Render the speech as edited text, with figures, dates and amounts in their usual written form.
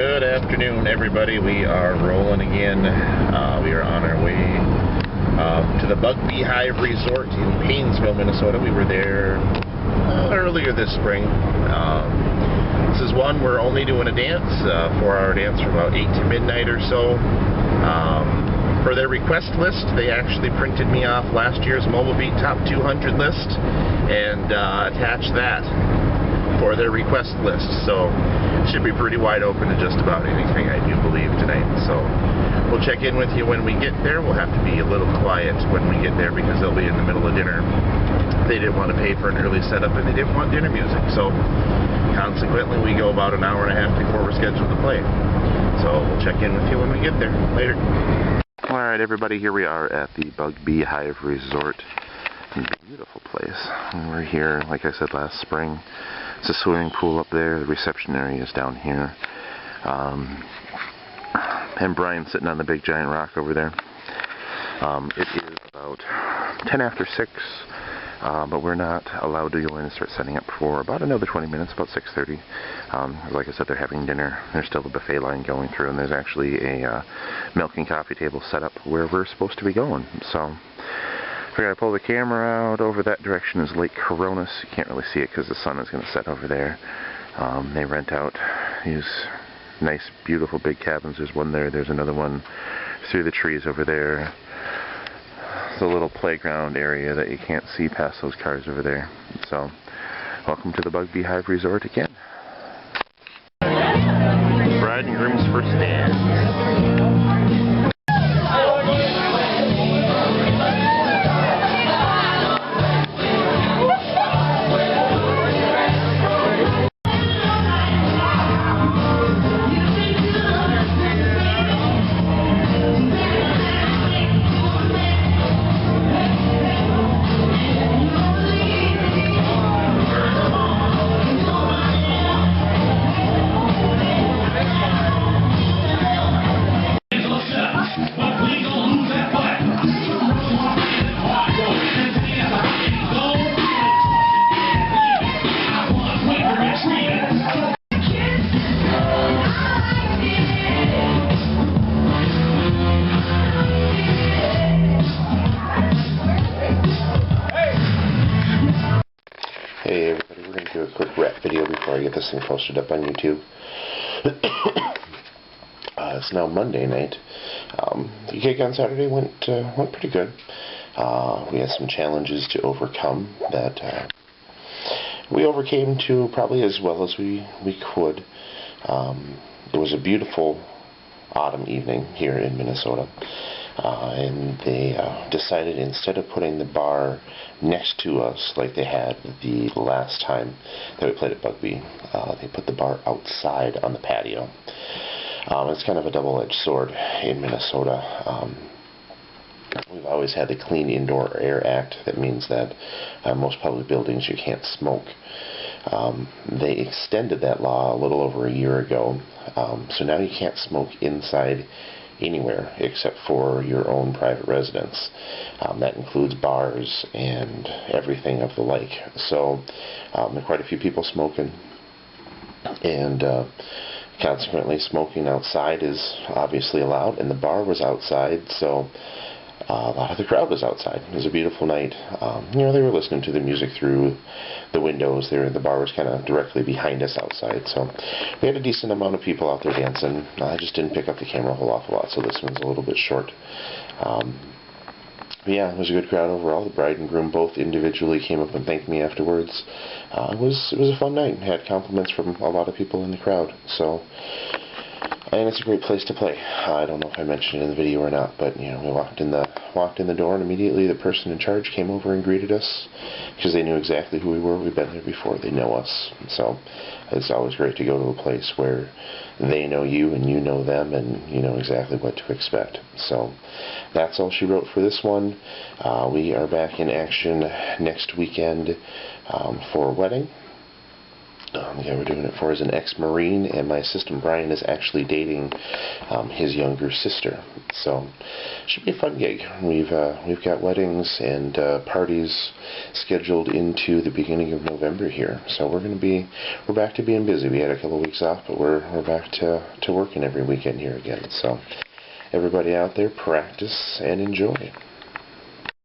Good afternoon, everybody. We are rolling again. We are on our way to the Bug-Bee Hive Resort in Paynesville, Minnesota. We were there earlier this spring. This is one we're only doing a dance, 4-hour dance from about 8 to midnight or so. For their request list, they actually printed me off last year's Mobile Beat Top 200 list and attached that for their request list. So should be pretty wide open to just about anything, I do believe, tonight. So we'll check in with you when we get there. We'll have to be a little quiet when we get there because they'll be in the middle of dinner. They didn't want to pay for an early setup and they didn't want dinner music. So consequently, we go about an hour and a half before we're scheduled to play. So we'll check in with you when we get there. Later. Alright, everybody, here we are at the Bug-Bee Hive Resort. Beautiful place. We're here, like I said, last spring. It's a swimming pool up there. The reception area is down here. And Brian's sitting on the big giant rock over there. It is about 10 after 6, but we're not allowed to go in and start setting up for about another 20 minutes, about 6:30. Like I said, they're having dinner. There's still a buffet line going through, and there's actually a milk and coffee table set up where we're supposed to be going. So we're going to pull the camera out. Over that direction is Lake Coronis. You can't really see it because the sun is going to set over there. They rent out these nice, beautiful big cabins. There's one there. There's another one through the trees over there. It's a little playground area that you can't see past those cars over there. So, welcome to the Bug-Bee Hive Resort again. Bride and groom's first dance. Hey everybody, we're going to do a quick rap video before I get this thing posted up on YouTube. It's now Monday night. The gig on Saturday went pretty good. We had some challenges to overcome that we overcame to probably as well as we could. It was a beautiful autumn evening here in Minnesota. And they decided, instead of putting the bar next to us like they had the last time that we played at Bug-Bee, they put the bar outside on the patio. It's kind of a double-edged sword in Minnesota. We've always had the Clean Indoor Air Act. That means that most public buildings you can't smoke. They extended that law a little over a year ago, so now you can't smoke inside anywhere except for your own private residence. That includes bars and everything of the like. So there are quite a few people smoking, and consequently smoking outside is obviously allowed, and the bar was outside, so a lot of the crowd was outside. It was a beautiful night. They were listening to the music through the windows there, and the bar was kind of directly behind us outside, so we had a decent amount of people out there dancing. I just didn't pick up the camera a whole awful lot, so this one's a little bit short. But yeah, it was a good crowd overall. The bride and groom both individually came up and thanked me afterwards. It was a fun night. Had compliments from a lot of people in the crowd, so. And it's a great place to play. I don't know if I mentioned it in the video or not, but we walked in the door, and immediately the person in charge came over and greeted us because they knew exactly who we were. We've been there before. They know us. So it's always great to go to a place where they know you and you know them and you know exactly what to expect. So that's all she wrote for this one. We are back in action next weekend for a wedding. The guy we're doing it for is an ex-Marine, and my assistant Brian is actually dating his younger sister. So, should be a fun gig. We've got weddings and parties scheduled into the beginning of November here. So we're back to being busy. We had a couple of weeks off, but we're back to working every weekend here again. So, everybody out there, practice and enjoy.